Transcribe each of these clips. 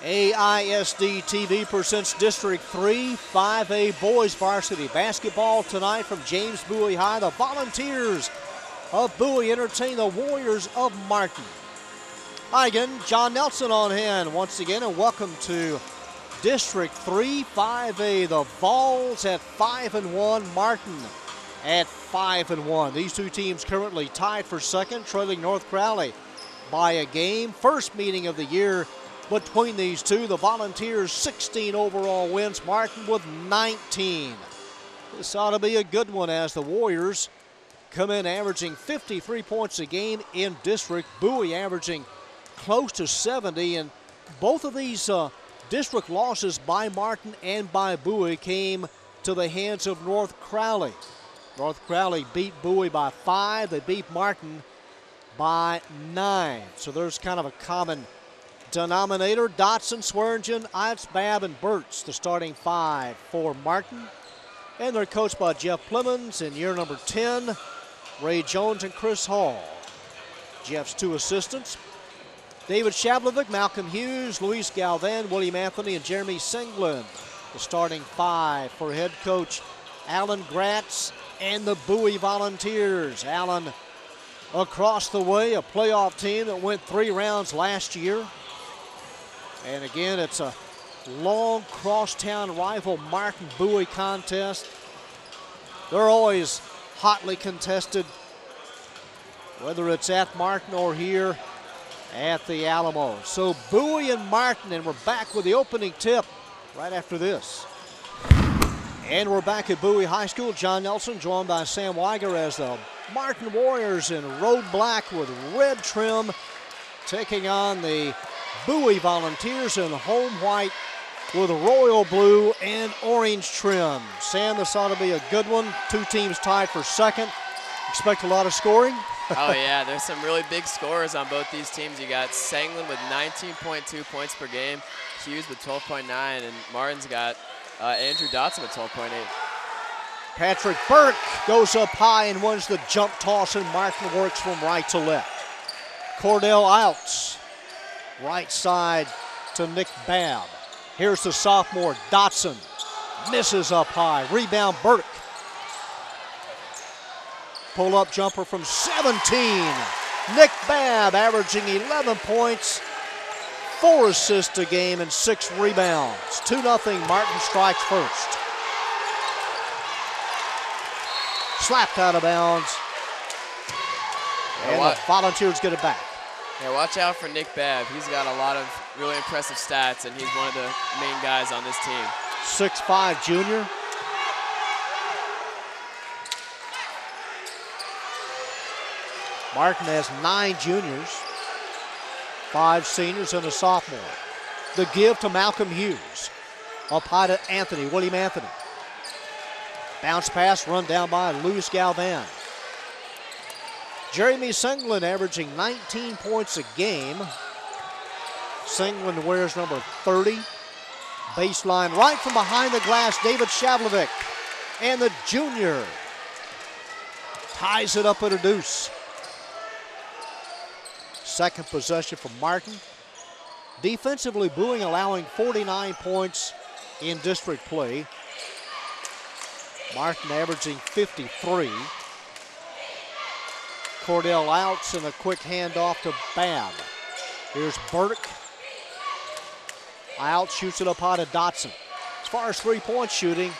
AISD-TV presents District 3 5A Boys Varsity Basketball tonight from James Bowie High. The Volunteers of Bowie entertain the Warriors of Martin. Hi again, John Nelson on hand once again, and welcome to District 3 5A. The Vols at 5-1, Martin at 5-1. These two teams currently tied for second, trailing North Crowley by a game. First meeting of the year between these two. The Volunteers 16 overall wins, Martin with 19. This ought to be a good one as the Warriors come in averaging 53 points a game in district. Bowie averaging close to 70, and both of these district losses by Martin and by Bowie came to the hands of North Crowley. North Crowley beat Bowie by 5. They beat Martin by 9. So there's kind of a common denominator. Dotson, Swearingen, Ives, Babb, and Burtz, the starting 5 for Martin. And they're coached by Jeff Plemons in year number 10, Ray Jones and Chris Hall. Jeff's two assistants, David Shavlovic, Malcolm Hughes, Luis Galvan, William Anthony, and Jeremy Senglin. The starting 5 for head coach Alan Gratz and the Bowie Volunteers. Alan across the way, a playoff team that went 3 rounds last year. And again, it's a long crosstown rival Martin-Bowie contest. They're always hotly contested, whether it's at Martin or here at the Alamo. So Bowie and Martin, and we're back with the opening tip right after this. And we're back at Bowie High School. John Nelson joined by Sam Weiger as the Martin Warriors in road black with red trim taking on the Bowie Volunteers in home white with royal blue and orange trim. Sam, this ought to be a good one. Two teams tied for second. Expect a lot of scoring? Oh, yeah, there's some really big scorers on both these teams. You got Senglin with 19.2 points per game, Hughes with 12.9, and Martin's got Andrew Dotson with 12.8. Patrick Burke goes up high and wins the jump toss, and Martin works from right to left. Cordell Outs, right side to Nick Babb. Here's the sophomore, Dotson. Misses up high. Rebound, Burke. Pull-up jumper from 17. Nick Babb averaging 11 points, 4 assists a game, and 6 rebounds. 2-0, Martin strikes first. Slapped out of bounds. And the Volunteers get it back. Yeah, watch out for Nick Babb. He's got a lot of really impressive stats, and he's one of the main guys on this team. 6'5" junior. Martin has 9 juniors, 5 seniors, and a sophomore. The give to Malcolm Hughes. Up high to Anthony, William Anthony. Bounce pass run down by Luis Galvan. Jeremy Senglin averaging 19 points a game. Senglin wears number 30. Baseline right from behind the glass, David Shavlovic. And the junior ties it up at a deuce. Second possession for Martin. Defensively, Bowie allowing 49 points in district play. Martin averaging 53. Cordell Outs and a quick handoff to Babb. Here's Burke. Outs shoots it up high to Dotson. As far as three-point shooting,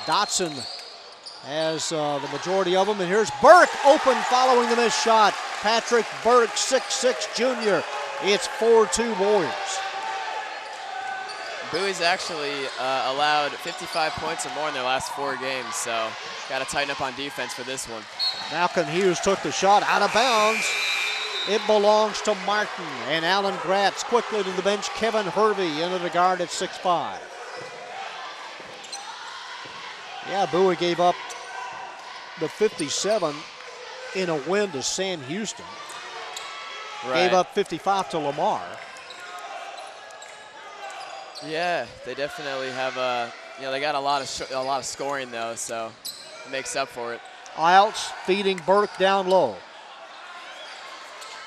Dotson has the majority of them. And here's Burke open following the missed shot. Patrick Burke, 6'6" junior. It's 4-2 Warriors. Bowie's actually allowed 55 points or more in their last 4 games, so got to tighten up on defense for this one. Malcolm Hughes took the shot out of bounds. It belongs to Martin, and Alan Gratz quickly to the bench. Kevin Hervey into the guard at 6'5". Yeah, Bowie gave up the 57 in a win to Sam Houston. Right. Gave up 55 to Lamar. Yeah, they definitely have they got a lot of scoring though, so it makes up for it. Outs feeding Burke down low.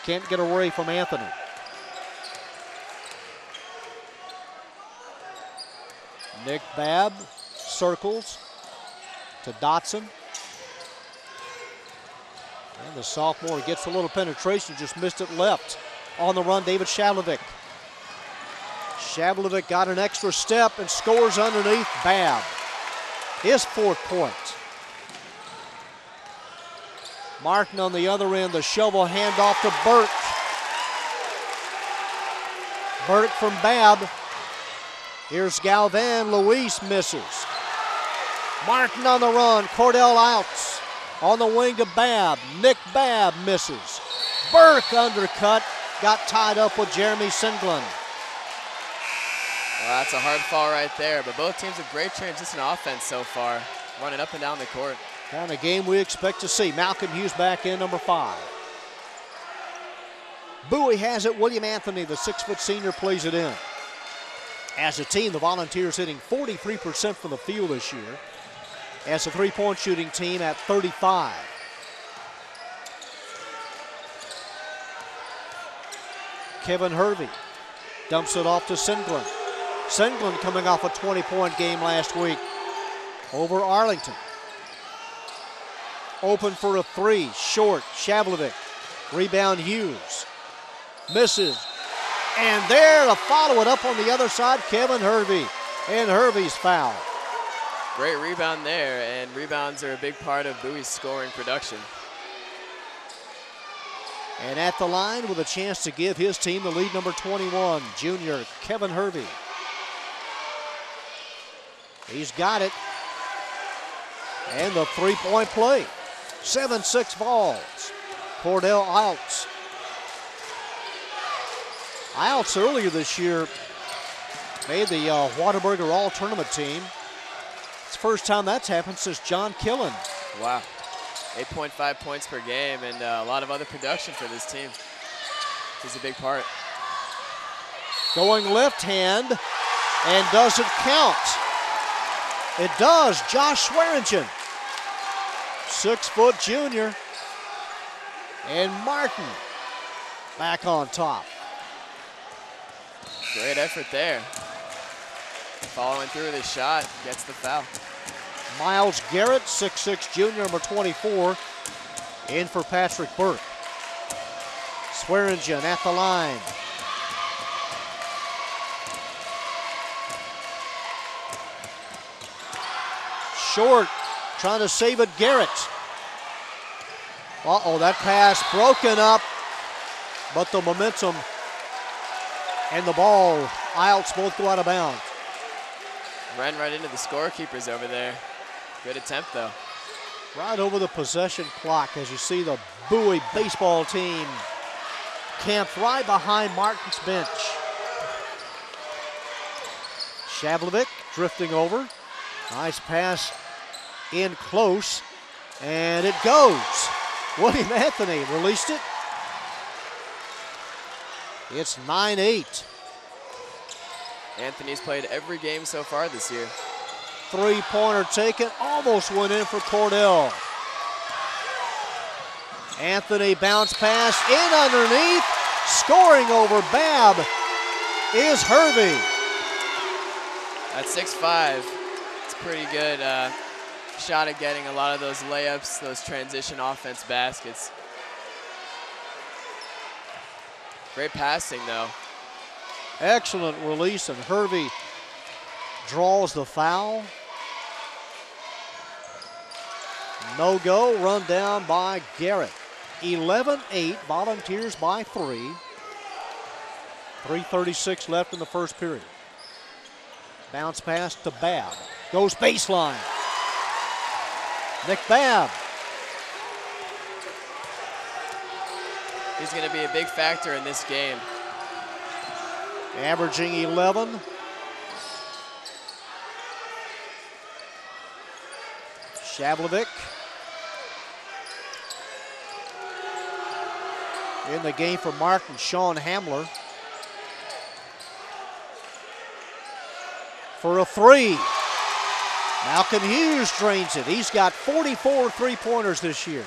Can't get away from Anthony. Nick Babb circles to Dotson. And the sophomore gets a little penetration, just missed it left. On the run, David Shavlovic. Shavlovic got an extra step and scores underneath Babb. His 4th point. Martin on the other end, the shovel handoff to Burke. Burke from Babb. Here's Galvan, Luis misses. Martin on the run, Cordell outs. On the wing to Babb, Nick Babb misses. Burke undercut, got tied up with Jeremy Singlin. Well, that's a hard fall right there, but both teams have great transition offense so far, running up and down the court. Kind of game we expect to see. Malcolm Hughes back in, number 5. Bowie has it. William Anthony, the 6-foot senior, plays it in. As a team, the Volunteers hitting 43% from the field this year. As a 3-point shooting team at 35. Kevin Hervey dumps it off to Singlin. Singlin coming off a 20-point game last week over Arlington. Open for a 3, short, Shavlovic. Rebound Hughes. Misses. And there to follow it up on the other side, Kevin Hervey. And Hervey's foul. Great rebound there, and rebounds are a big part of Bowie's scoring production. And at the line with a chance to give his team the lead, number 21, junior Kevin Hervey. He's got it. And the 3-point play. 7-6 Vols. Cordell Outs. Outs earlier this year made the Whataburger All-Tournament team. It's the first time that's happened since John Killen. Wow. 8.5 points per game and a lot of other production for this team. He's a big part. Going left hand, and does it count? It does. Josh Swearingen, 6-foot junior. And Martin back on top. Great effort there. Following through with his shot, gets the foul. Miles Garrett, 6'6", junior, number 24, in for Patrick Burke. Swearingen at the line. Short, trying to save it, Garrett. Uh-oh, that pass broken up, but the momentum and the ball, Ilts both go out of bounds. Ran right into the scorekeepers over there. Good attempt, though. Right over the possession clock as you see the Bowie baseball team camped right behind Martin's bench. Shavlovic drifting over. Nice pass in close, and it goes. William Anthony released it. It's 9-8. Anthony's played every game so far this year. 3-pointer taken, almost went in for Cordell. Anthony bounce pass in underneath, scoring over Babb is Hervey. At 6'5", it's pretty good shot at getting a lot of those layups, those transition offense baskets. Great passing, though. Excellent release, and Hervey draws the foul. No go, run down by Garrett. 11-8, Volunteers by 3. 3:36 left in the first period. Bounce pass to Babb. Goes baseline. Nick Babb. He's going to be a big factor in this game. Averaging 11. Shavlovic in the game for Martin, Sean Hamler. For a 3. Malcolm Hughes drains it. He's got 44 3-pointers this year.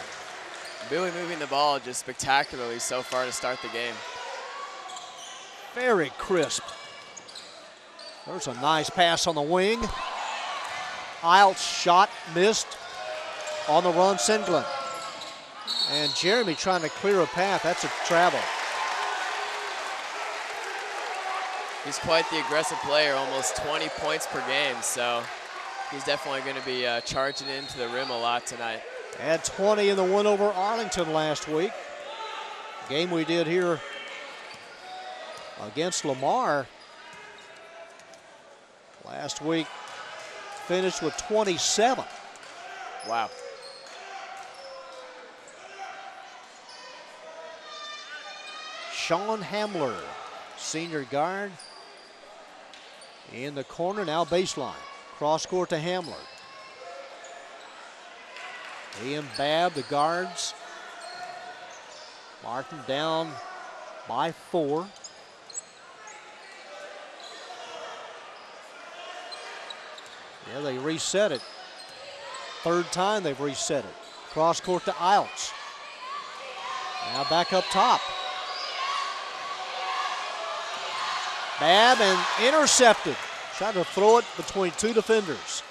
Bowie moving the ball just spectacularly so far to start the game. Very crisp. There's a nice pass on the wing. Ilt's shot missed on the run, Senglen. And Jeremy trying to clear a path. That's a travel. He's quite the aggressive player, almost 20 points per game, so he's definitely going to be charging into the rim a lot tonight. Had 20 in the win over Arlington last week. Game we did here against Lamar last week, finished with 27. Wow. Sean Hamler, senior guard, in the corner, now baseline. Cross court to Hamler. He and Babb, the guards. Martin down by 4. Yeah, they reset it. Third time they've reset it. Cross court to Iltz. Now back up top. Babb and intercepted. Tried to throw it between 2 defenders.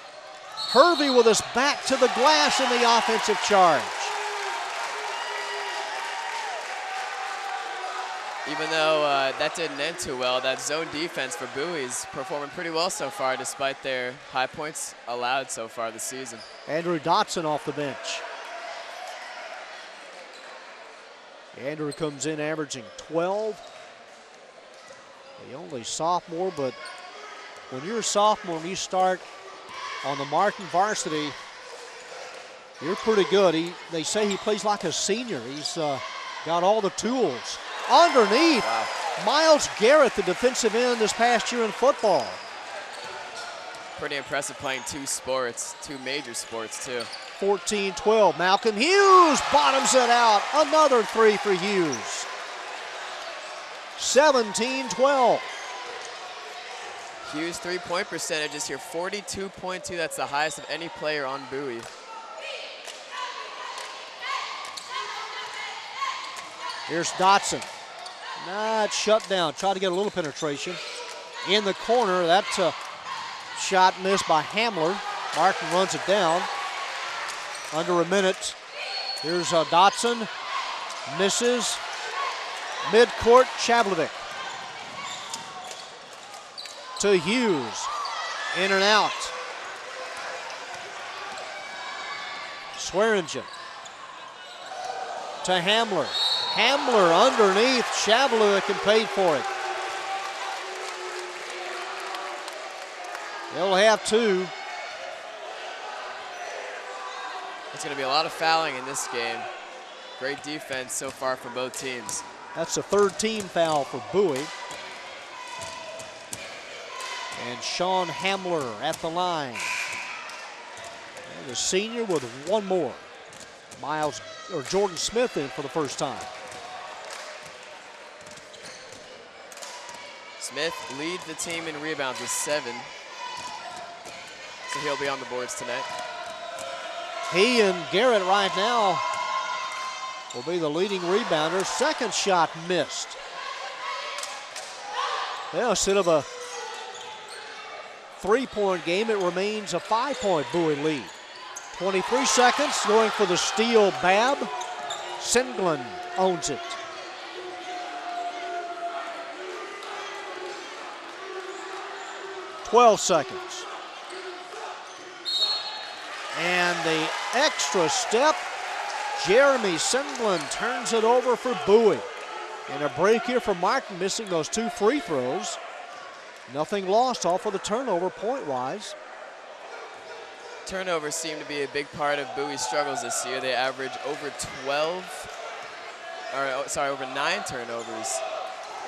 Hervey with his back to the glass in the offensive charge. Even though that didn't end too well, that zone defense for Bowie is performing pretty well so far despite their high points allowed so far this season. Andrew Dotson off the bench. Andrew comes in averaging 12. The only sophomore, but when you're a sophomore and you start on the Martin varsity, you're pretty good. They say he plays like a senior. He's got all the tools. Underneath, wow. Miles Garrett, the defensive end this past year in football. Pretty impressive playing 2 sports, 2 major sports too. 14-12, Malcolm Hughes bottoms it out. Another 3 for Hughes. 17-12. Hughes' 3-point percentage is here, 42.2. That's the highest of any player on Bowie. Here's Dotson. It's shut down. Try to get a little penetration. In the corner, that's a shot missed by Hamler. Martin runs it down. Under a minute. Here's Dotson. Misses. Midcourt, Chavlovic. To Hughes. In and out. Swearingen. To Hamler. Hamler underneath. Chavlovic and paid for it. They'll have 2. It's going to be a lot of fouling in this game. Great defense so far from both teams. That's the 3rd team foul for Bowie. And Sean Hamler at the line. And the senior with 1 more. Jordan Smith in for the first time. Smith leads the team in rebounds with 7. So he'll be on the boards tonight. He and Garrett right now will be the leading rebounder. Second shot missed. Well, instead of a 3-point game, it remains a 5-point Bowie lead. 23 seconds, going for the steal, Babb. Senglen owns it. $12 seconds. And the extra step, Jeremy Senglen turns it over for Bowie. And a break here for Martin, missing those 2 free throws. Nothing lost, all for the turnover point-wise. Turnovers seem to be a big part of Bowie's struggles this year. They average over 9 turnovers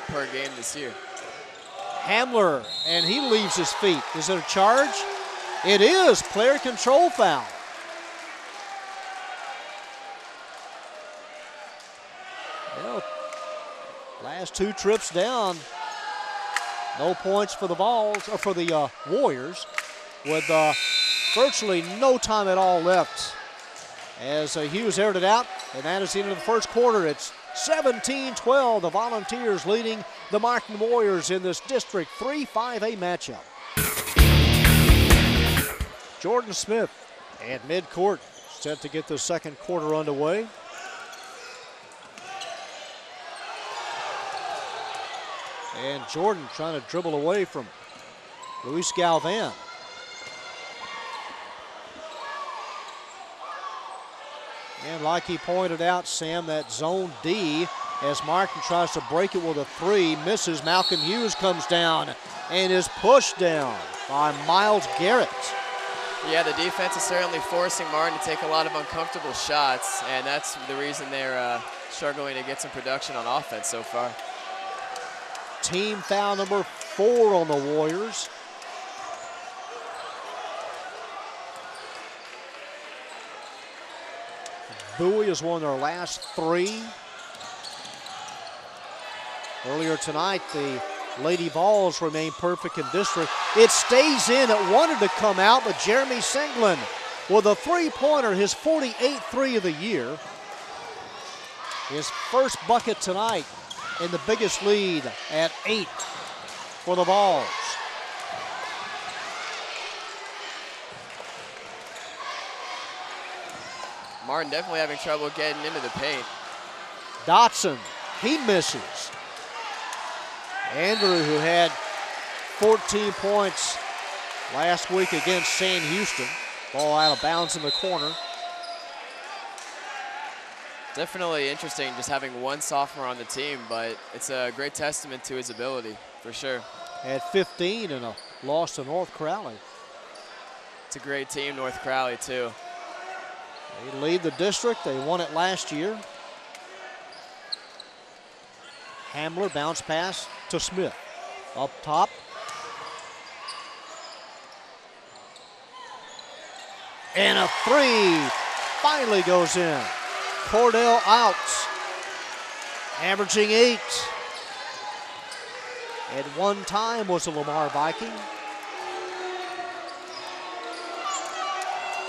per game this year. Hamler, and he leaves his feet. Is it a charge? It is. Player control foul. Well, last 2 trips down. No points for the Vols, or for the Warriors, with virtually no time at all left. As Hughes aired it out, and that is the end of the first quarter. It's 17-12, the Volunteers leading the Martin Warriors in this District 3 5A matchup. Jordan Smith at midcourt, set to get the second quarter underway. And Jordan trying to dribble away from Luis Galvan. And like he pointed out, Sam, that zone D, as Martin tries to break it with a three, misses. Malcolm Hughes comes down and is pushed down by Miles Garrett. Yeah, the defense is certainly forcing Martin to take a lot of uncomfortable shots, and that's the reason they're struggling to get some production on offense so far. Team foul number 4 on the Warriors. Bowie has won their last 3. Earlier tonight, the Lady Vols remain perfect in district. It stays in. It wanted to come out, but Jeremy Senglin with a three-pointer, his 48th three of the year. His first bucket tonight, and the biggest lead at 8 for the Vols. Martin definitely having trouble getting into the paint. Dotson, he misses. Andrew, who had 14 points last week against Sam Houston. Ball out of bounds in the corner. Definitely interesting just having one sophomore on the team, but it's a great testament to his ability, for sure. Had 15 and a loss to North Crowley. It's a great team, North Crowley, too. They lead the district. They won it last year. Hamler bounce pass to Smith. Up top. And a three finally goes in. Cordell out, averaging 8. At one time was a Lamar Viking.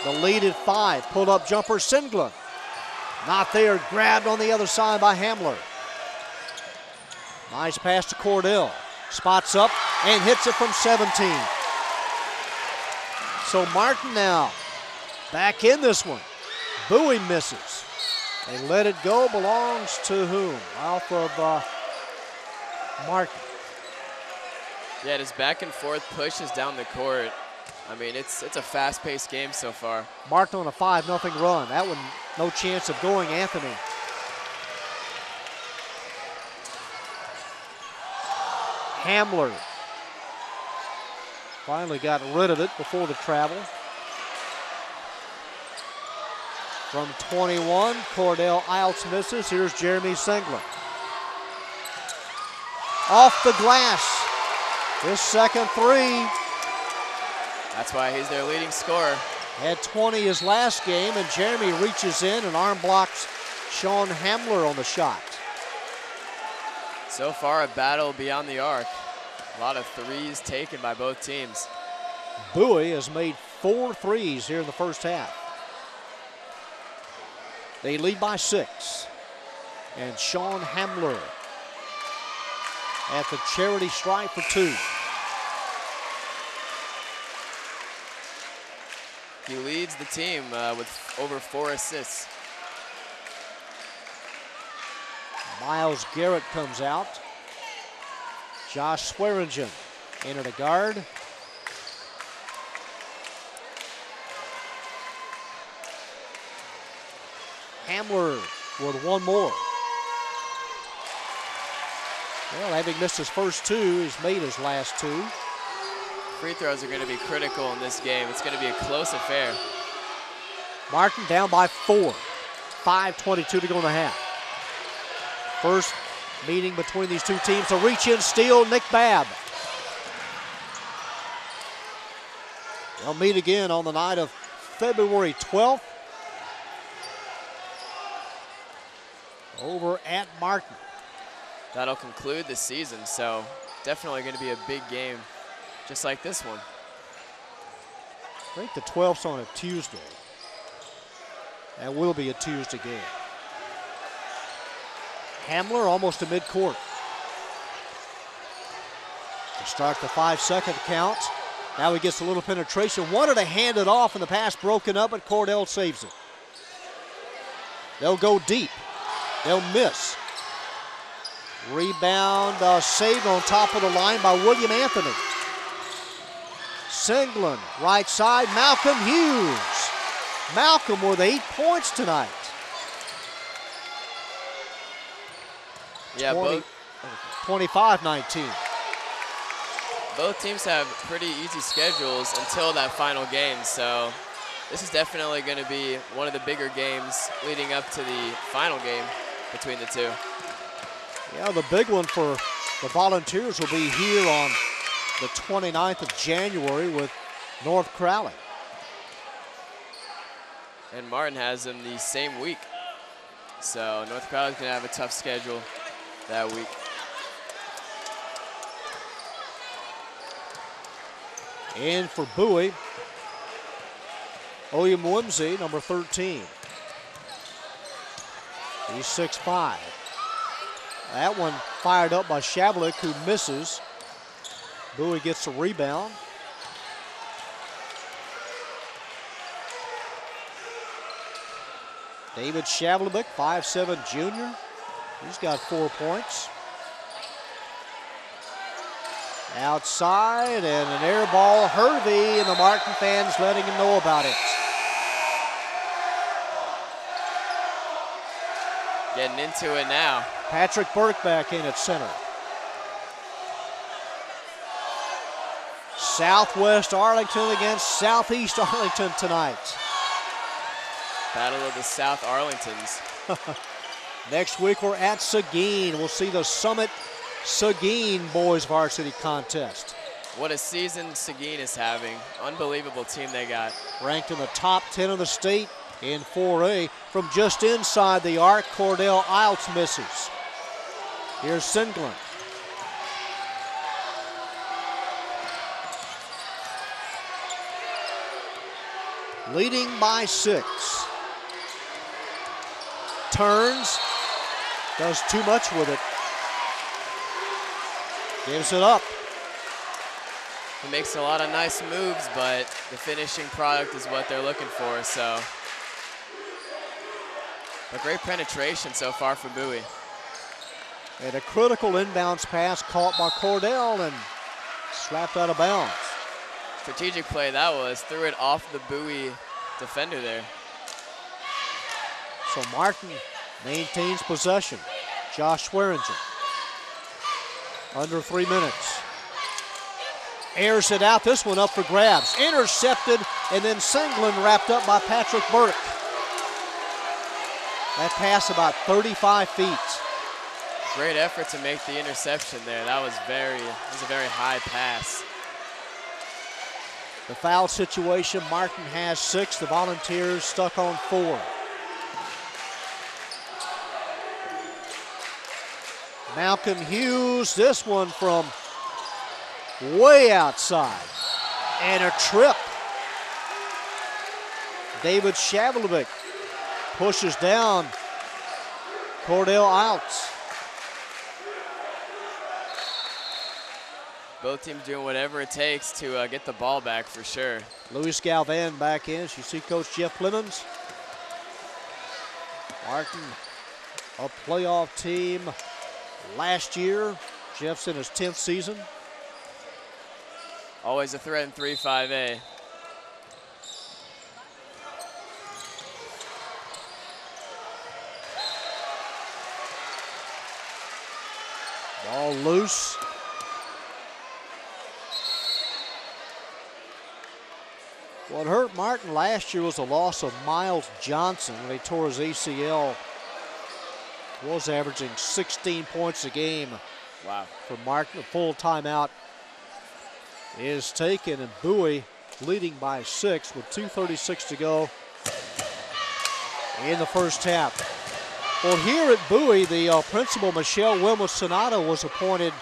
The lead at 5, pull-up jumper, Senglin. Not there, grabbed on the other side by Hamler. Nice pass to Cordell. Spots up and hits it from 17. So Martin now back in this one. Bowie misses. They let it go, belongs to whom? Off of Martin. Yeah, his back and forth pushes down the court. I mean, it's a fast-paced game so far. Martin on a 5-0 run. That one, no chance of going, Anthony. Hamler finally got rid of it before the travel. From 21, Cordell Iltz misses. Here's Jeremy Senglin. Off the glass. His second three. That's why he's their leading scorer. Had 20 his last game, and Jeremy reaches in and arm blocks Sean Hamler on the shot. So far, a battle beyond the arc. A lot of threes taken by both teams. Bowie has made 4 threes here in the first half. They lead by 6. And Sean Hamler at the charity stripe for 2. He leads the team with over 4 assists. Miles Garrett comes out. Josh Swearingen into the guard. Hamler with one more. Well, having missed his first 2, he's made his last 2. Free throws are going to be critical in this game. It's going to be a close affair. Martin down by 4. 5:22 to go in the half. First meeting between these two teams. A reach-in steal, Nick Babb. They'll meet again on the night of February 12th. Over at Martin. That'll conclude the season, so definitely going to be a big game, just like this one. I think the 12th's on a Tuesday. That will be a Tuesday game. Hamler almost to midcourt. To start the 5-second count. Now he gets a little penetration. Wanted to hand it off and the pass broken up, but Cordell saves it. They'll go deep. They'll miss. Rebound saved on top of the line by William Anthony. Senglin, right side, Malcolm Hughes. Malcolm with 8 points tonight. Yeah, 25-19. Both teams have pretty easy schedules until that final game, so this is definitely going to be one of the bigger games leading up to the final game between the two. Yeah, the big one for the Volunteers will be here on the 29th of January with North Crowley. And Martin has them the same week. So North Crowley's going to have a tough schedule that week. And for Bowie, Oyemwumzi, number 13. He's 6'5". That one fired up by Shavlik, who misses. Bowie gets a rebound. David Shavlik, 5'7" junior. He's got 4 points. Outside and an air ball, Hervey, and the Martin fans letting him know about it. Getting into it now. Patrick Burke back in at center. Southwest Arlington against Southeast Arlington tonight. Battle of the South Arlingtons. Next week we're at Seguin. We'll see the Summit Seguin boys varsity contest. What a season Seguin is having. Unbelievable team they got. Ranked in the top 10 of the state in 4A. From just inside the arc, Cordell Iltz misses. Here's Senglin. Leading by 6. Turns, does too much with it. Gives it up. He makes a lot of nice moves, but the finishing product is what they're looking for, so. A great penetration so far for Bowie. And a critical inbounds pass caught by Cordell and slapped out of bounds. Strategic play that was, threw it off the Bowie defender there. So Martin maintains possession. Josh Swearinger. Under 3 minutes. Airs it out, this one up for grabs. Intercepted, and then Senglin wrapped up by Patrick Burke. That pass about 35 feet. Great effort to make the interception there. That was a very high pass. The foul situation, Martin has 6, the Volunteers stuck on 4. Malcolm Hughes, this one from way outside. And a trip. David Shavlik pushes down Cordell Iltz. Both teams doing whatever it takes to get the ball back for sure. Luis Galvan back in. You see Coach Jeff Clemens. Martin, a playoff team last year. Jeff's in his 10th season. Always a threat in 3-5A. Ball loose. What hurt Martin last year was the loss of Miles Johnson when he tore his ACL. Was averaging 16 points a game. Wow. For Martin. A full timeout is taken, and Bowie leading by 6 with 2:36 to go in the first half. Well, here at Bowie, the principal, Michelle Wilmus-Sonata, was appointed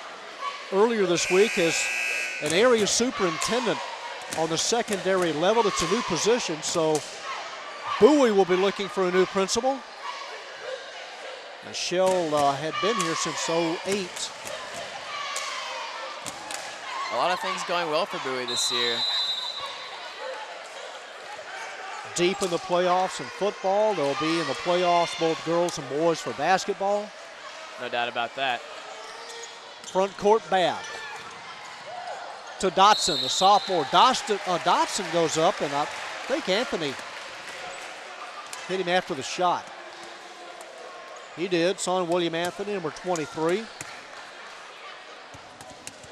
earlier this week as an area superintendent on the secondary level. It's a new position, so Bowie will be looking for a new principal. Michelle had been here since '08. A lot of things going well for Bowie this year. Deep in the playoffs in football. They'll be in the playoffs, both girls and boys, for basketball. No doubt about that. Front court Babb to Dotson, the sophomore. Dotson goes up, and I think Anthony hit him after the shot. He did. Son William Anthony, number 23.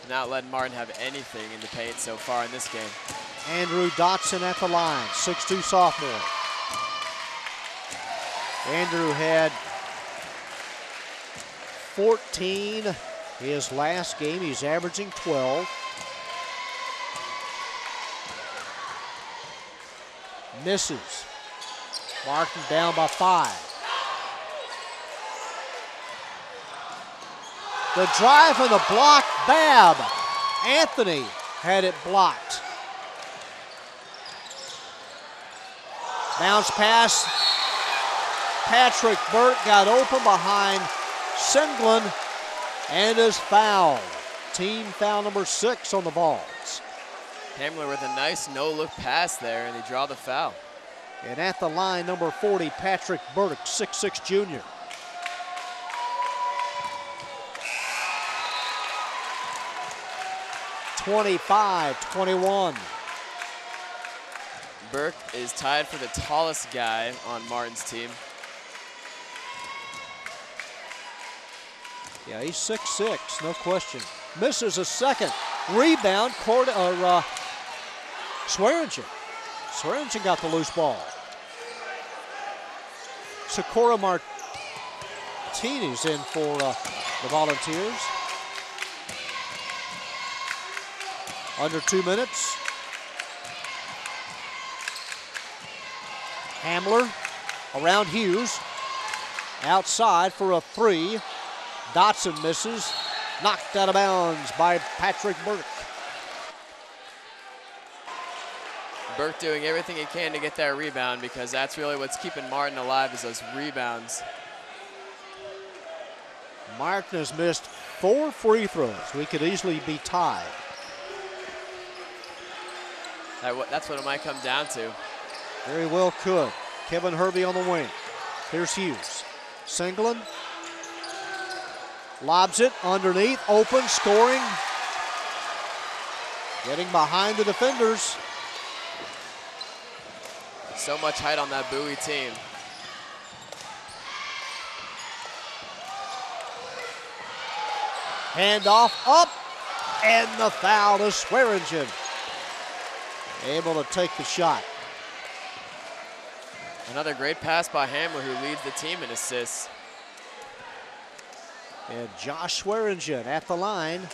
Not letting Martin have anything in the paint so far in this game. Andrew Dotson at the line, 6'2" sophomore. Andrew had 14 his last game. He's averaging 12. Misses. Martin down by 5. The drive and the block, Babb. Anthony had it blocked. Bounce pass. Patrick Burke got open behind Senglin and is fouled. Team foul number 6 on the Vols. Hamler with a nice no-look pass there, and they draw the foul. And at the line, number 40, Patrick Burke, 6'6" junior. (25-21). Burke is tied for the tallest guy on Martin's team. Yeah, he's 6'6", no question. Misses a second. Rebound, Swearingen. Swearingen got the loose ball. Sakura Martini's in for the Volunteers. Under 2 minutes. Hamler around Hughes. Outside for a 3. Dotson misses. Knocked out of bounds by Patrick Burke. Burke doing everything he can to get that rebound, because that's really what's keeping Martin alive, is those rebounds. Martin has missed 4 free throws. We could easily be tied. That's what it might come down to. Very well could. Kevin Hervey on the wing. Here's Hughes. Senglin. Lobs it underneath. Open, scoring. Getting behind the defenders. So much height on that Bowie team. Handoff up, and the foul to Swearingen. Able to take the shot. Another great pass by Hamler, who leads the team in assists. And Josh Swearingen at the line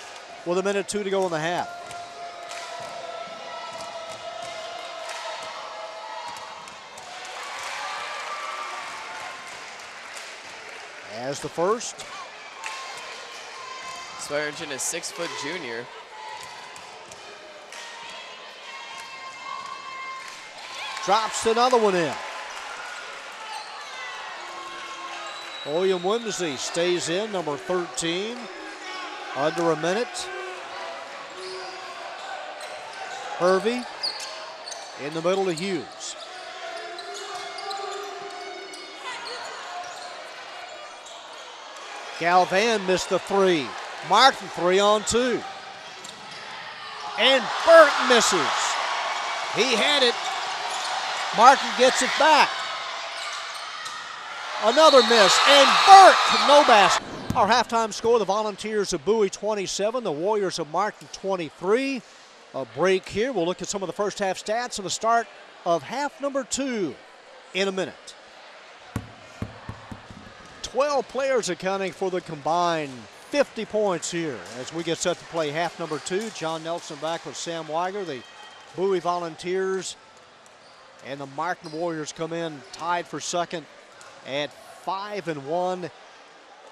with 1:02 to go in the half. As the first. Swearingen is 6' junior. Drops another one in. William Wimsey stays in, number 13. Under a minute. Hervey in the middle to Hughes. Galvan missed the 3. Martin 3-on-2. And Burke misses. He had it. Martin gets it back. Another miss, and Burke, no basket. Our halftime score, the Volunteers of Bowie 27, the Warriors of Martin 23. A break here. We'll look at some of the first half stats and the start of half number 2 in a minute. 12 players accounting for the combined 50 points here as we get set to play half number 2. John Nelson back with Sam Weiger. The Bowie Volunteers and the Martin Warriors come in tied for second at 5-1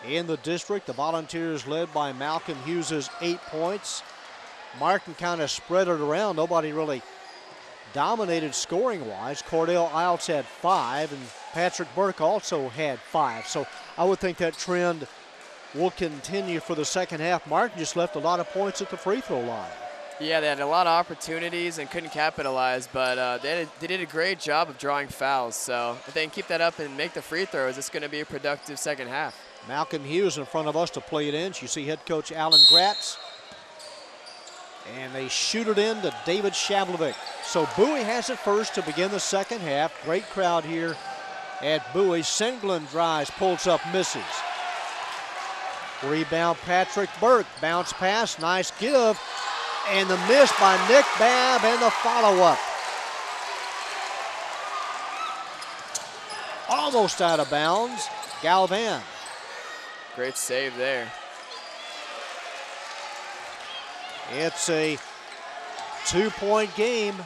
in the district. The Volunteers led by Malcolm Hughes' 8 points. Martin kind of spread it around. Nobody really dominated scoring-wise. Cordell Iles had 5, and Patrick Burke also had 5. So I would think that trend will continue for the second half. Martin just left a lot of points at the free throw line. Yeah, they had a lot of opportunities and couldn't capitalize, but they did a great job of drawing fouls. So if they can keep that up and make the free throws, it's going to be a productive second half. Malcolm Hughes in front of us to play it in. You see head coach Alan Gratz. And they shoot it in to David Shavlovic. So Bowie has it first to begin the second half. Great crowd here at Bowie. Senglin drives, pulls up, misses. Rebound Patrick Burke. Bounce pass, nice give. And the miss by Nick Babb and the follow-up. Almost out of bounds. Galvan. Great save there. It's a 2-point game.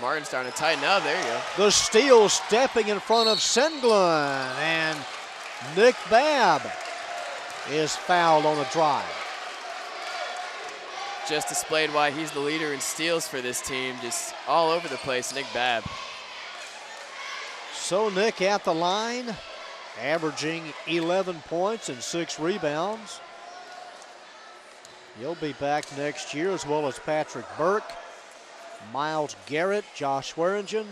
Martin's starting to tighten up. There you go. The steal stepping in front of Senglin. And Nick Babb is fouled on the drive. Just displayed why he's the leader in steals for this team. Just all over the place, Nick Babb. So Nick at the line, averaging 11 points and 6 rebounds. He'll be back next year, as well as Patrick Burke, Miles Garrett, Josh Swearingen,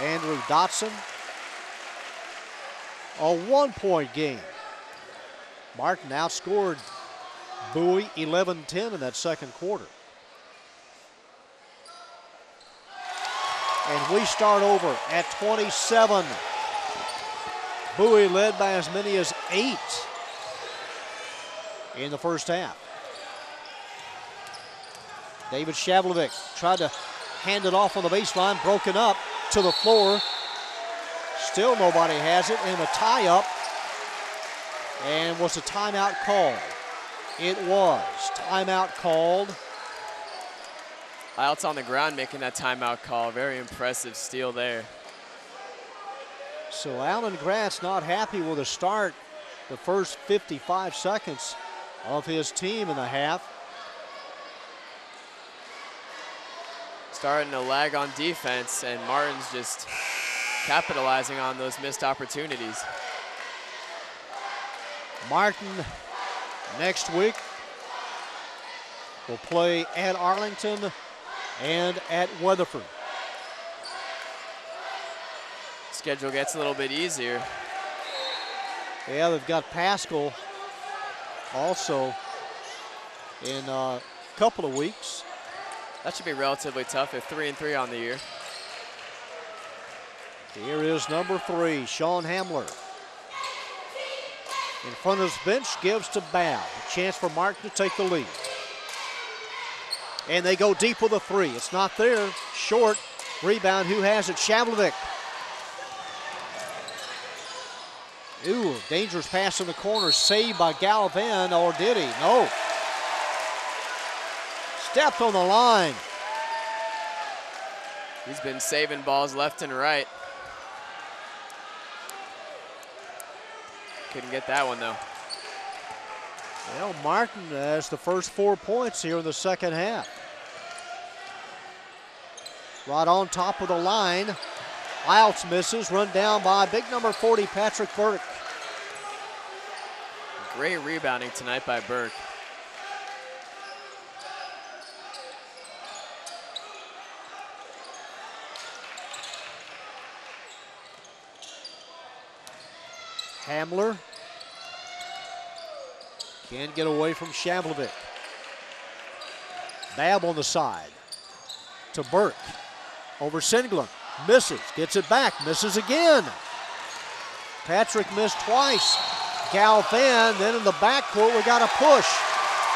Andrew Dotson. A 1-point game. Martin outscored Bowie 11-10 in that second quarter. And we start over at 27. Bowie led by as many as 8 in the first half. David Shavlovic tried to hand it off on the baseline, broken up to the floor. Still nobody has it, and a tie-up. And was a timeout called? It was. Timeout called. Iltz on the ground making that timeout call. Very impressive steal there. So Alan Gratz not happy with the start, the first 55 seconds of his team in the half. Starting to lag on defense, and Martin's just capitalizing on those missed opportunities. Martin next week will play at Arlington and at Weatherford. Schedule gets a little bit easier. Yeah, they've got Pascal also in a couple of weeks. That should be relatively tough at 3-3 on the year. Here is number 3, Sean Hamler. In front of his bench, gives to Babb. A chance for Martin to take the lead. And they go deep with a 3. It's not there. Short. Rebound. Who has it? Shavlovic. Ooh, dangerous pass in the corner. Saved by Galvan, or did he? No. Stepped on the line. He's been saving balls left and right. Couldn't get that one, though. Well, Martin has the first 4 points here in the second half. Right on top of the line. Iltz misses, run down by big number 40, Patrick Burke. Great rebounding tonight by Burke. Hamler can't get away from Shavlovic. Babb on the side to Burke. Over Senglin. Misses. Gets it back. Misses again. Patrick missed twice. Galvan. Then in the backcourt we got a push.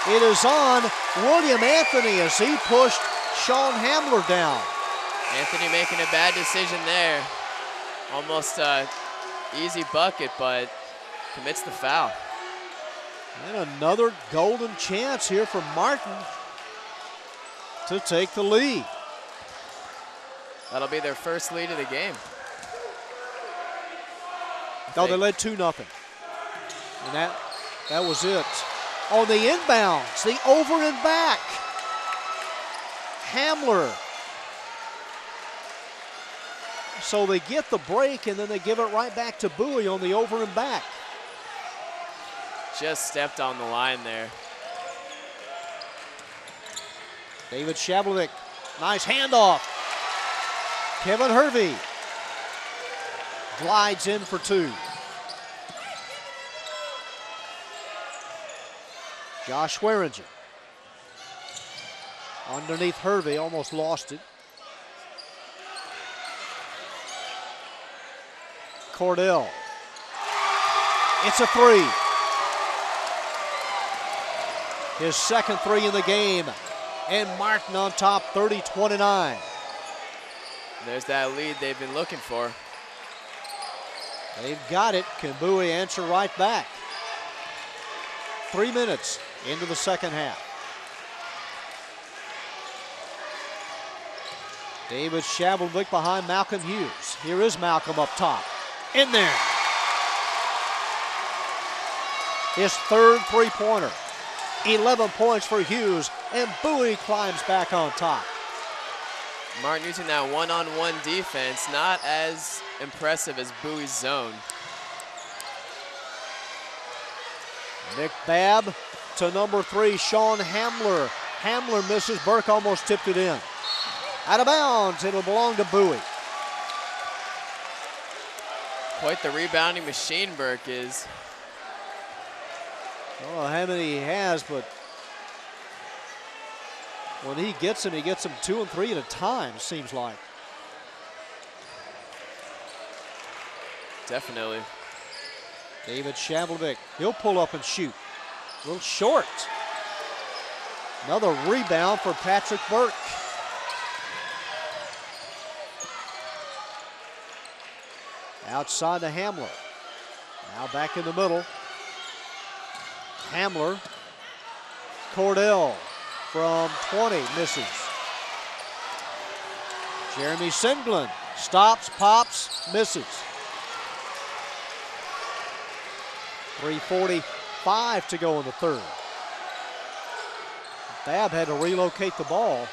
It is on William Anthony as he pushed Sean Hamler down. Anthony making a bad decision there. Almost easy bucket, but commits the foul. And another golden chance here for Martin to take the lead. That'll be their first lead of the game. No, they led 2-0. And that was it. On the inbounds, the over and back. Hamler So they get the break, and then they give it right back to Bowie on the over and back. Just stepped on the line there. David Shablovic, nice handoff. Kevin Hervey glides in for two. Josh Swearinger. Underneath Hervey, almost lost it. Cordell. It's a three. His second three in the game. And Martin on top, 30-29. There's that lead they've been looking for. They've got it. Can Bowie answer right back? 3 minutes into the second half. David Shablovic behind Malcolm Hughes. Here is Malcolm up top. In there. His third three-pointer. 11 points for Hughes, and Bowie climbs back on top. Martin using that one-on-one defense, not as impressive as Bowie's zone. Nick Babb to number 3, Sean Hamler. Hamler misses, Burke almost tipped it in. Out of bounds, it'll belong to Bowie. Quite the rebounding machine Burke is. I don't know how many he has, but when he gets them 2 and 3 at a time, seems like. Definitely. David Shablovic, he'll pull up and shoot. A little short. Another rebound for Patrick Burke. Outside to Hamler. Now back in the middle. Hamler. Cordell from 20 misses. Jeremy Singlen stops, pops, misses. 3:45 to go in the third. Babb had to relocate the ball.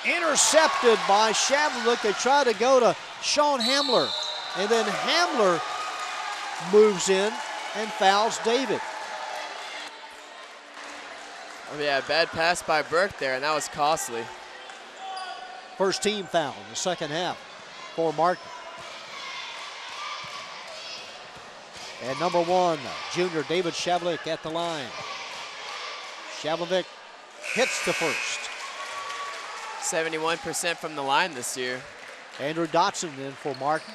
Intercepted by Shablovic. They try to go to Sean Hamler. And then Hamler moves in and fouls David. Oh yeah, bad pass by Burke there, and that was costly. First team foul in the second half for Martin. And number 1, junior David Shablovic at the line. Shablovic hits the first. 71% from the line this year. Andrew Dotson in for Martin.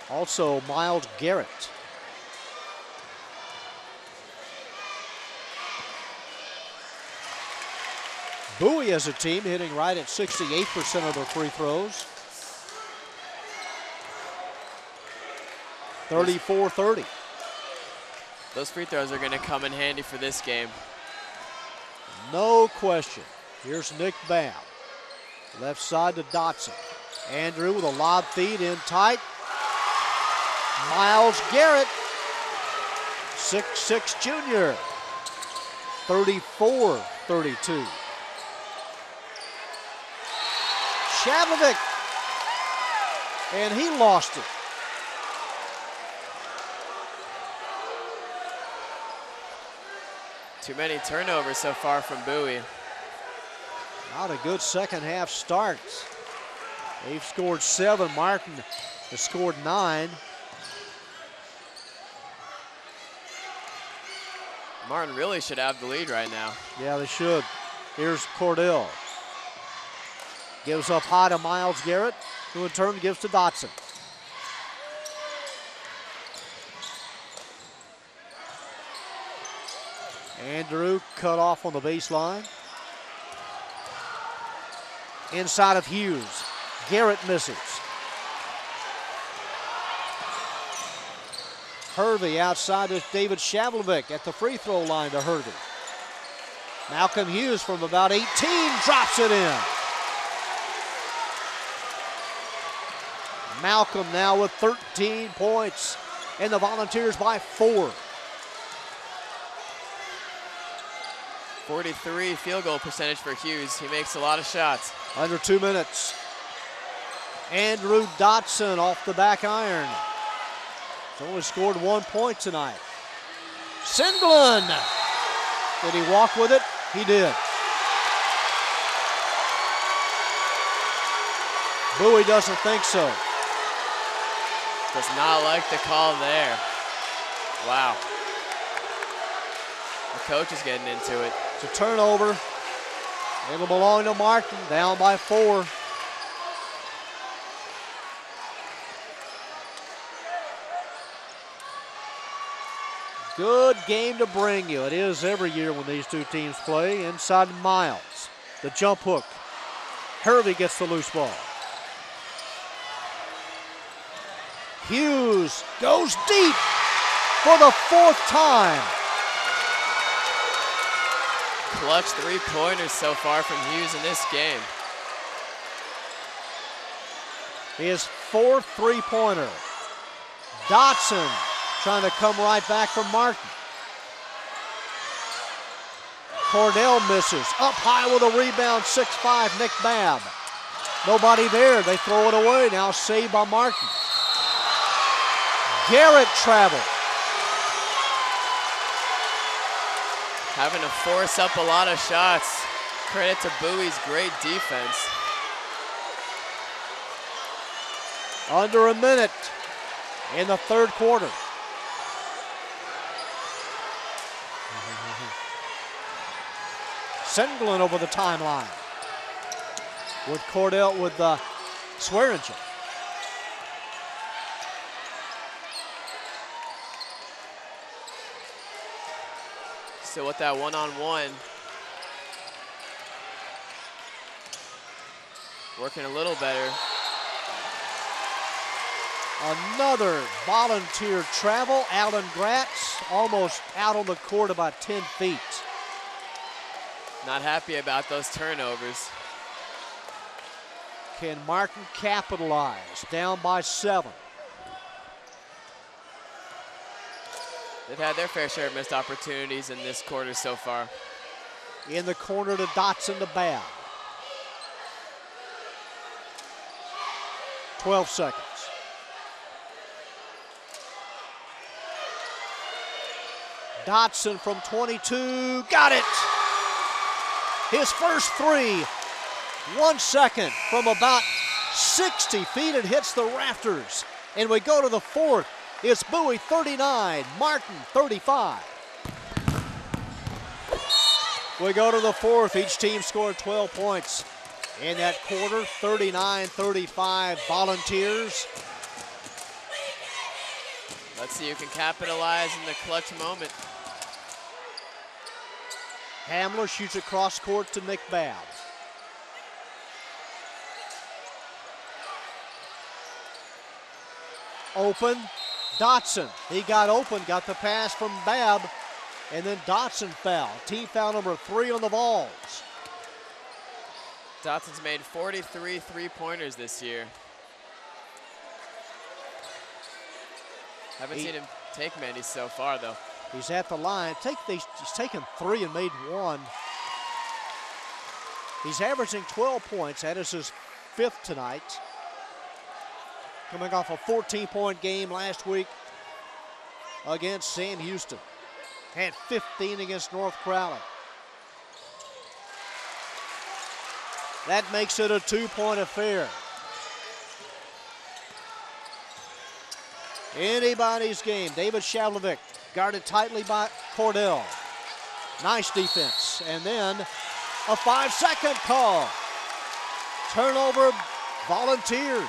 Also Miles Garrett. Bowie as a team hitting right at 68% of their free throws. 34-30. Those free throws are going to come in handy for this game. No question. Here's Nick Babb. Left side to Dotson. Andrew with a lob feed in tight. Miles Garrett, 6'6" junior. 34-32. Shablovic, and he lost it. Too many turnovers so far from Bowie. Not a good second half start. They've scored 7. Martin has scored 9. Martin really should have the lead right now. Yeah, they should. Here's Cordell. Gives up high to Miles Garrett, who in turn gives to Dotson. Andrew cut off on the baseline. Inside of Hughes. Garrett misses. Hervey outside of David Shablovic at the free throw line to Hervey. Malcolm Hughes from about 18 drops it in. Malcolm now with 13 points, and the Volunteers by 4. 43 field goal percentage for Hughes. He makes a lot of shots. Under 2 minutes. Andrew Dotson off the back iron. He's only scored 1 point tonight. Sindlin. Did he walk with it? He did. Bowie doesn't think so. Does not like the call there. Wow. The coach is getting into it. It's a turnover. It'll belong to Martin, down by 4. Good game to bring you. It is every year when these two teams play. Inside Miles. The jump hook. Hervey gets the loose ball. Hughes goes deep for the 4th time. Clutch 3-pointers so far from Hughes in this game. His 4th 3-pointer. Dotson trying to come right back from Martin. Cordell misses. Up high with a rebound, 6'5", Nick Babb. Nobody there. They throw it away. Now saved by Martin. Garrett traveled. Having to force up a lot of shots. Credit to Bowie's great defense. Under a minute in the 3rd quarter. Sindlin over the timeline with Cordell with Swearingen. So with that one-on-one, working a little better. Another volunteer travel. Alan Gratz almost out on the court about 10 feet. Not happy about those turnovers. Can Martin capitalize? Down by 7. They've had their fair share of missed opportunities in this quarter so far. In the corner to Dotson to Babb. 12 seconds. Dotson from 22, got it! His first 3, 1 second from about 60 feet. It hits the rafters. And we go to the 4th. It's Bowie 39, Martin 35. We go to the 4th. Each team scored 12 points in that quarter. 39-35 Volunteers. Let's see who can capitalize in the clutch moment. Hamler shoots across court to Nick Babb. Open, Dotson. He got open, got the pass from Babb, and then Dotson fouled. Team foul number 3 on the Vols. Dotson's made 43 3-pointers this year. Haven't seen him take many so far, though. He's at the line. He's taken 3 and made 1. He's averaging 12 points. That is his 5th tonight. Coming off a 14-point game last week against Sam Houston. Had 15 against North Crowley. That makes it a 2-point affair. Anybody's game. David Shavlovic guarded tightly by Cordell. Nice defense. And then a 5-second call. Turnover, Volunteers.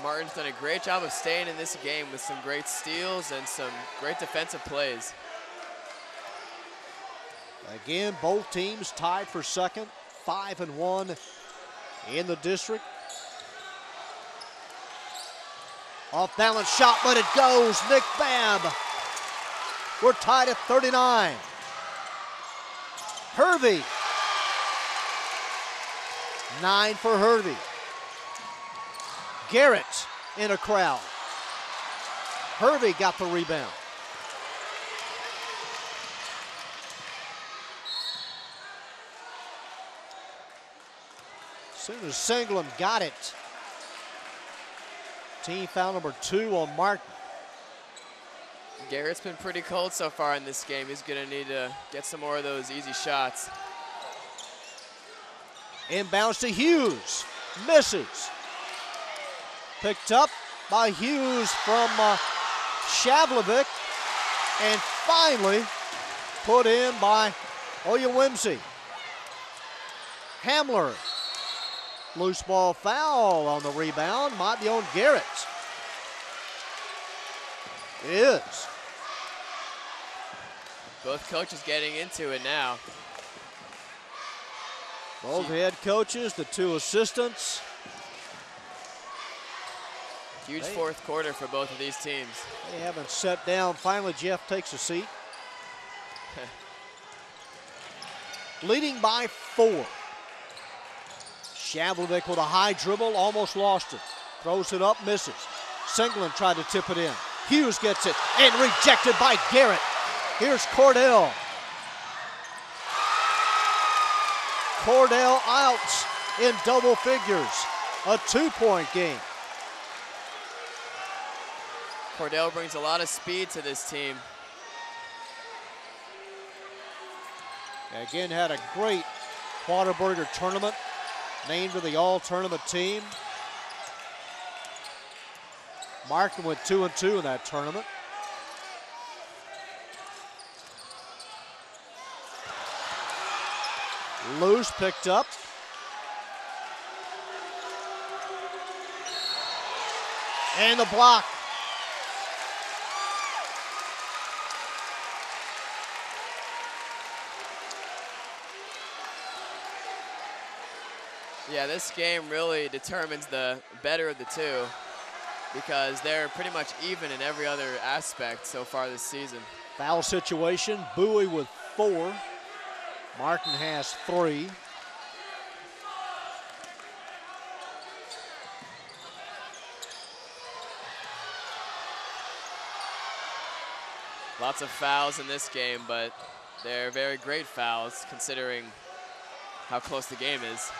Martin's done a great job of staying in this game with some great steals and some great defensive plays. Again, both teams tied for second, 5-1 in the district. Off balance shot, but it goes. Nick Babb. We're tied at 39. Hervey. 9 for Hervey. Garrett in a crowd. Hervey got the rebound. soon as Singleton got it. Team foul number 2 on Martin. Garrett's been pretty cold so far in this game. He's going to need to get some more of those easy shots. Inbounds to Hughes. Misses. Picked up by Hughes from Shavlovic. And finally put in by Oyewimsi. Hamler. Loose ball foul on the rebound. Might be on Garrett. It is. Both coaches getting into it now. Both head coaches, the 2 assistants. Huge fourth quarter for both of these teams. They haven't sat down. Finally, Jeff takes a seat. Leading by 4. Shavlovic with a high dribble, almost lost it. Throws it up, misses. Singleton tried to tip it in. Hughes gets it and rejected by Garrett. Here's Cordell. Cordell out in double figures. A 2-point game. Cordell brings a lot of speed to this team. Again, had a great Whataburger tournament. Named to the all-tournament team. Martin went 2-2 in that tournament. Loose picked up. And the block. Yeah, this game really determines the better of the 2 because they're pretty much even in every other aspect so far this season. Foul situation, Bowie with 4. Martin has 3. Lots of fouls in this game, but they're very great fouls considering how close the game is.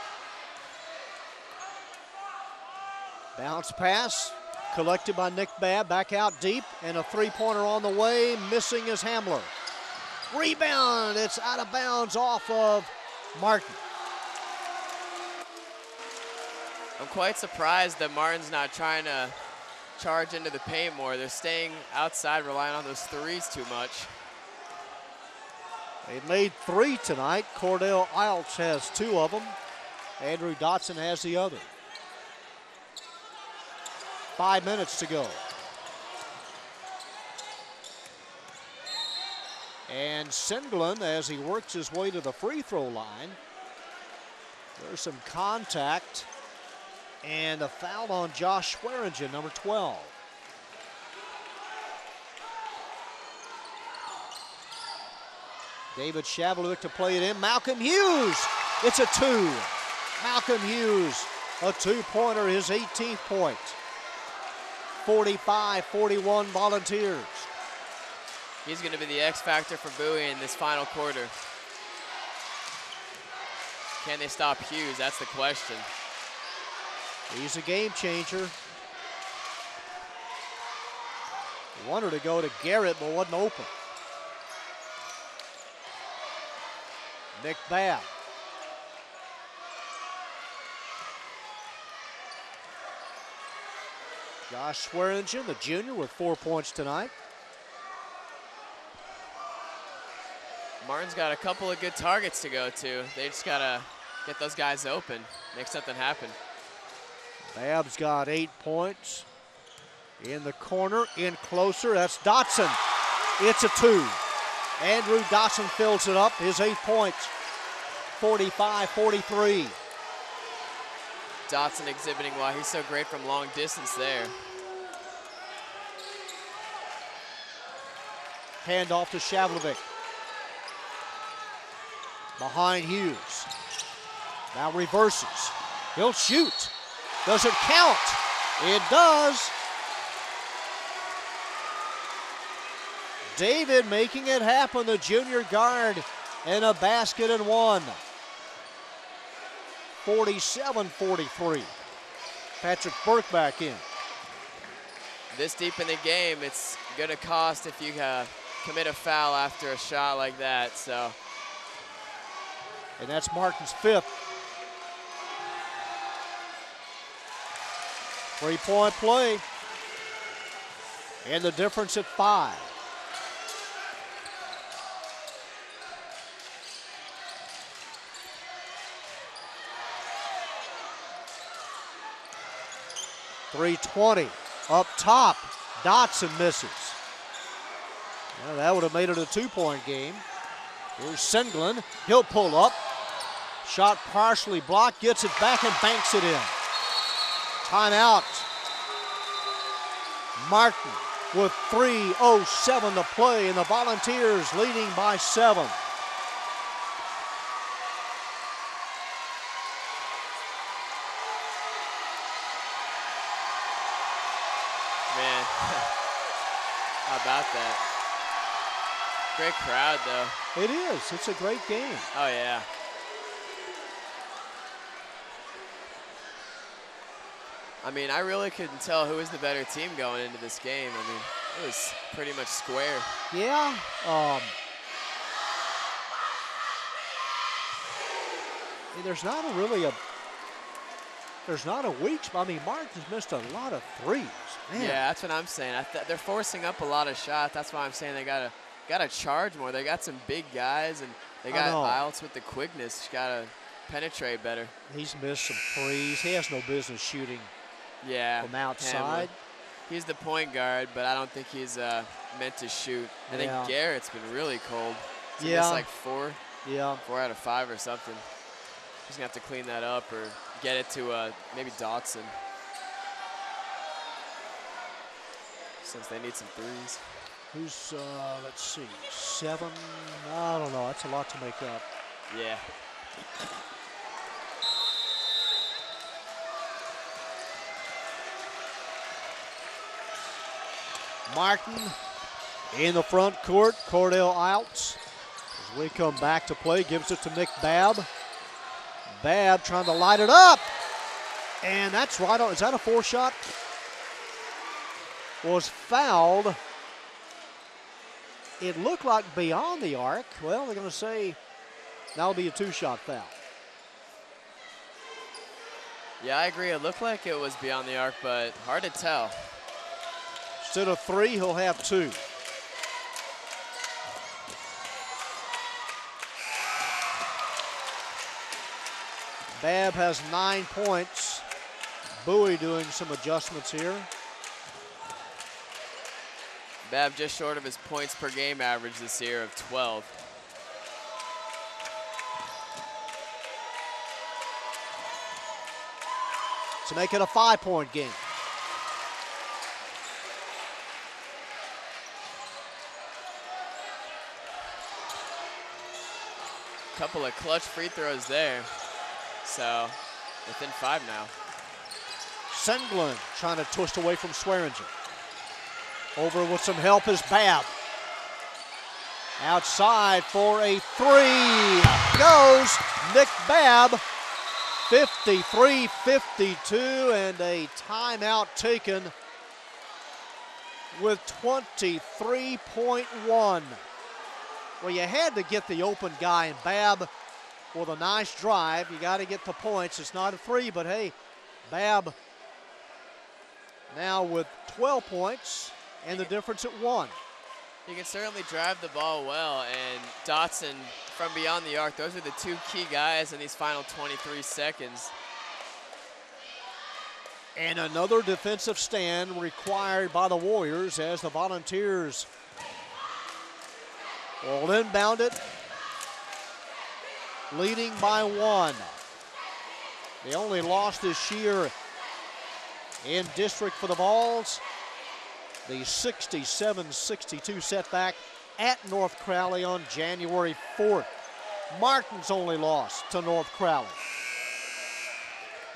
Bounce pass, collected by Nick Babb, back out deep, and a 3-pointer on the way, missing is Hamler. Rebound, it's out of bounds off of Martin. I'm quite surprised that Martin's not trying to charge into the paint more. They're staying outside, relying on those threes too much. They made 3 tonight. Cordell Iltz has 2 of them. Andrew Dotson has the other. 5 minutes to go. And Singleton, as he works his way to the free throw line, there's some contact and a foul on Josh Swearingen, number 12. David Shavlovic to play it in. Malcolm Hughes, it's a 2. Malcolm Hughes, a 2-pointer, his 18th point. 45-41 Volunteers. He's going to be the X factor for Bowie in this final quarter. Can they stop Hughes? That's the question. He's a game changer. Wanted to go to Garrett, but wasn't open. Nick Babb. Josh Swearingen, the junior, with 4 points tonight. Martin's got a couple of good targets to go to. They just got to get those guys open, make something happen. Babb's got 8 points. In the corner, in closer, that's Dotson. It's a 2. Andrew Dotson fills it up, his 8 points. 45-43. Dotson exhibiting why he's so great from long distance there. Hand off to Shavlovic. Behind Hughes. Now reverses. He'll shoot. Does it count? It does. David making it happen, the junior guard, and a basket and 1. 47-43. Patrick Burke back in. This deep in the game, it's going to cost if you commit a foul after a shot like that. So. And that's Martin's 5th. 3-point play. And the difference at 5. .320 up top. Dotson misses. Well, that would have made it a 2-point game. Here's Senglin. He'll pull up. Shot partially blocked. Gets it back and banks it in. Timeout. Martin with 3:07 to play, and the Volunteers leading by 7. Man, how about that? Great crowd, though. It is. It's a great game. Oh, yeah. I mean, I really couldn't tell who was the better team going into this game. I mean, it was pretty much square. Yeah. There's not a weak spot. I mean, Martin's missed a lot of threes. Man. Yeah, that's what I'm saying. They're forcing up a lot of shots. That's why I'm saying they gotta charge more. They got some big guys, and they got Iles with the quickness. Just gotta penetrate better. He's missed some threes. He has no business shooting. Yeah, from outside. He's the point guard, but I don't think he's meant to shoot. I think Garrett's been really cold. He's missed like 4. Yeah. 4 out of 5 or something. He's gonna have to clean that up or get it to maybe Dotson, since they need some threes. Who's let's see, 7? I don't know. That's a lot to make up. Yeah. Martin in the front court. Cordell Iles, as we come back to play, gives it to Nick Babb. Babb trying to light it up. And that's right on. Is that a 4 shot? Was fouled. It looked like beyond the arc. Well, they're going to say that'll be a 2-shot foul. Yeah, I agree. It looked like it was beyond the arc, but hard to tell. Instead of 3, he'll have 2. Babb has 9 points. Bowie doing some adjustments here. Babb just short of his points per game average this year of 12. To make it a 5-point game. Couple of clutch free throws there. So within 5 now. Senglin trying to twist away from Swearinger. Over with some help is Babb. Outside for a 3. Goes Nick Babb. 53-52, and a timeout taken with 23.1. Well, you had to get the open guy, and Babb with a nice drive. You got to get the points. It's not a 3, but hey, Babb now with 12 points and the difference at 1. He can certainly drive the ball well, and Dotson from beyond the arc, those are the 2 key guys in these final 23 seconds. And another defensive stand required by the Warriors as the Volunteers will inbound it, leading by 1. They only lost this year in district for the Vols. The 67-62 setback at North Crowley on January 4th. Martin's only loss to North Crowley.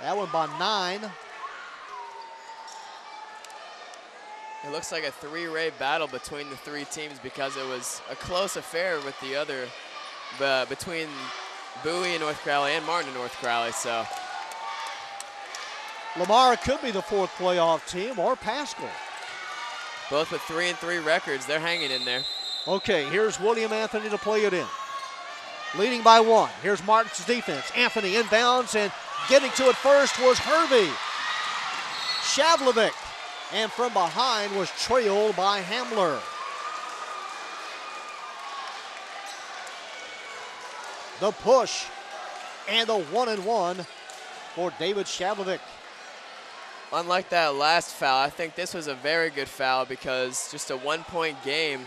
That one by 9. It looks like a 3-way battle between the 3 teams because it was a close affair with the other, between Bowie in North Crowley and Martin in North Crowley. So Lamar could be the 4th playoff team, or Pascal. both with 3-3 records. They're hanging in there. Okay, here's William Anthony to play it in. Leading by 1. Here's Martin's defense. Anthony inbounds, and getting to it first was Hervey. Shavlovic, and from behind was trailed by Hamler. The push, and the 1-and-1 for David Shavlovic. Unlike that last foul, I think this was a very good foul because just a 1-point game.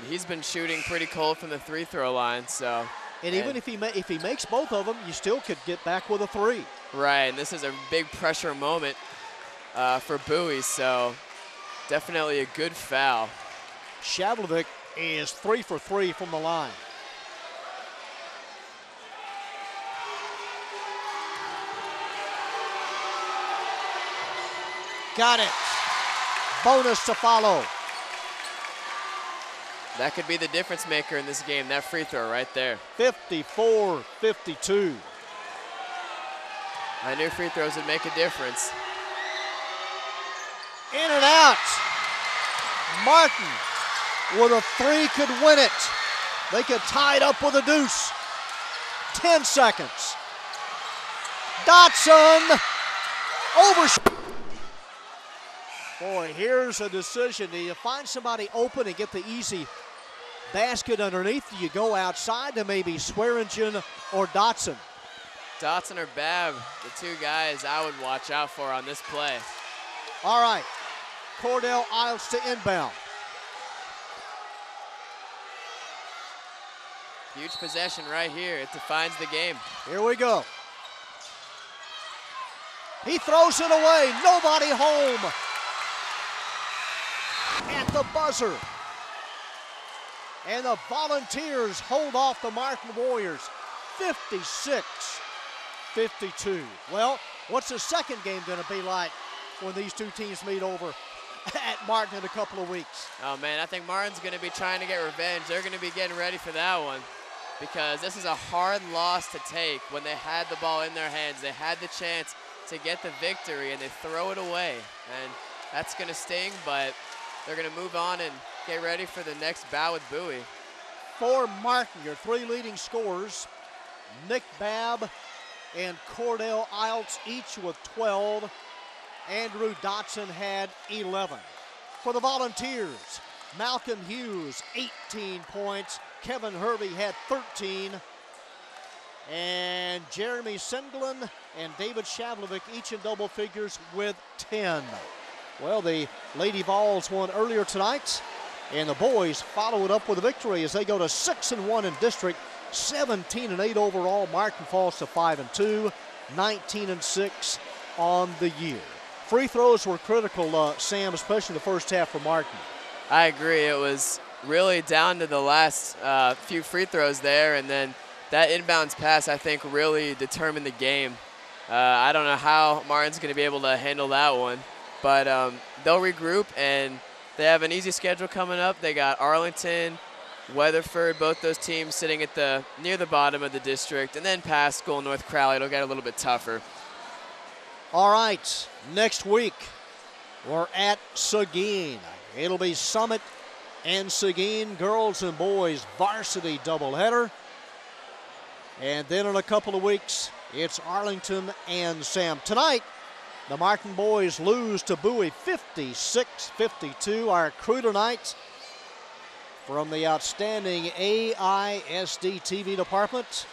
He's been shooting pretty cold from the free throw line. So, and even if he makes both of them, you still could get back with a 3. Right, and this is a big pressure moment for Bowie. So definitely a good foul. Shavlovic is 3 for 3 from the line. Got it. Bonus to follow. That could be the difference maker in this game, that free throw right there. 54-52. I knew free throws would make a difference. In and out. Martin with a 3 could win it. They could tie it up with a deuce. 10 seconds. Dotson over. Boy, here's a decision. Do you find somebody open and get the easy basket underneath? Do you go outside to maybe Swearingen or Dotson? Dotson or Babb, the 2 guys I would watch out for on this play. All right, Cordell Iles to inbound. Huge possession right here. It defines the game. Here we go. He throws it away. Nobody home. At the buzzer. And the Volunteers hold off the Martin Warriors 56-52. Well, what's the second game going to be like when these 2 teams meet over at Martin in a couple of weeks? Oh, man, I think Martin's going to be trying to get revenge. They're going to be getting ready for that one because this is a hard loss to take when they had the ball in their hands. They had the chance to get the victory, and they throw it away. And that's going to sting, but they're going to move on and get ready for the next bout with Bowie. For Martin, your 3 leading scorers, Nick Babb and Cordell Iles, each with 12. Andrew Dotson had 11. For the Volunteers, Malcolm Hughes, 18 points. Kevin Hervey had 13. And Jeremy Sendlin and David Shavlovic, each in double figures with 10. Well, the Lady Vols won earlier tonight, and the boys follow it up with a victory as they go to 6-1 in district, 17-8 overall. Martin falls to 5-2, 19-6 on the year. Free throws were critical, Sam, especially in the first half for Martin. I agree. It was really down to the last few free throws there, and then that inbounds pass, I think, really determined the game. I don't know how Martin's going to be able to handle that one. But they'll regroup, and they have an easy schedule coming up. They got Arlington, Weatherford, both those teams sitting at near the bottom of the district, and then Pascal, North Crowley. It'll get a little bit tougher. All right, next week we're at Seguin. It'll be Summit and Seguin, girls and boys varsity doubleheader. And then in a couple of weeks, it's Arlington and Sam. Tonight, the Martin boys lose to Bowie 56-52. Our crew tonight from the outstanding AISD-TV department.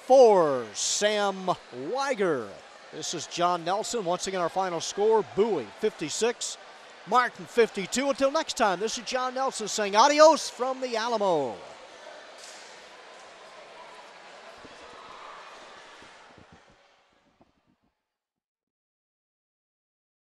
For Sam Weiger, this is John Nelson. Once again, our final score, Bowie 56, Martin 52. Until next time, this is John Nelson saying adios from the Alamo.